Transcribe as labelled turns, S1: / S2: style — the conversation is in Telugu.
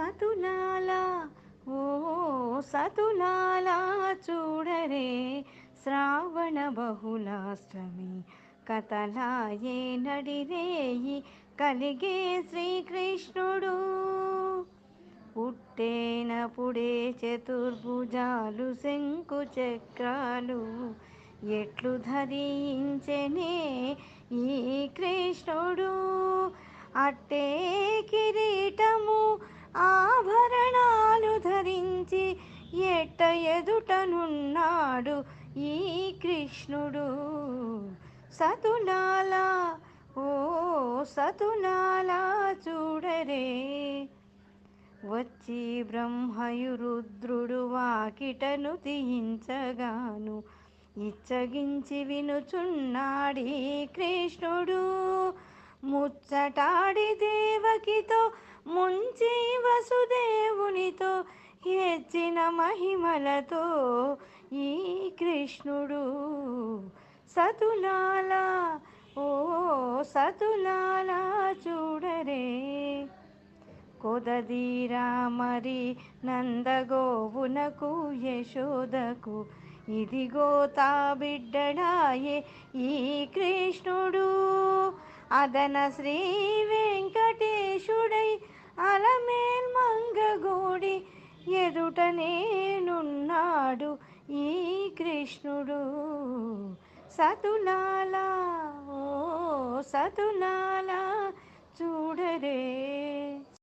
S1: సతులాలా ఓ సతులాలా చూడరే శ్రావణ బహుళాష్టమి కథలాయే నడిరేయి కలిగే శ్రీకృష్ణుడు పుట్టేనప్పుడే చతుర్భుజాలు శంకు చక్రాలు ఎట్లు ధరించెనే ఈ కృష్ణుడు అట్టే కిరీటము ఆభరణాలు ధరించి ఎట్ట ఎదుటనున్నాడు ఈ కృష్ణుడు సతులాలా ఓ సతులాలా చూడరే వచ్చి బ్రహ్మయు రుద్రుడు వాకిటను తీయించగాను ఇచ్చగించి వినుచున్నాడీ కృష్ణుడు ముచ్చటాడి దేవకితో ముంచి వసుదేవునితో హెచ్చిన మహిమలతో ఈ కృష్ణుడు సతులాలా ఓ సతులాలా చూడరే కొదదీరా మరి నందగోవునకు యశోదకు ఇదిగో తా బిడ్డడాయే ఈ కృష్ణుడు అదన శ్రీ వెంకటేశుడై అలమేల్ మంగగోడి ఎదుట నేనున్నాడు ఈ కృష్ణుడు సతులాలా ఓ సతులాలా చూడరే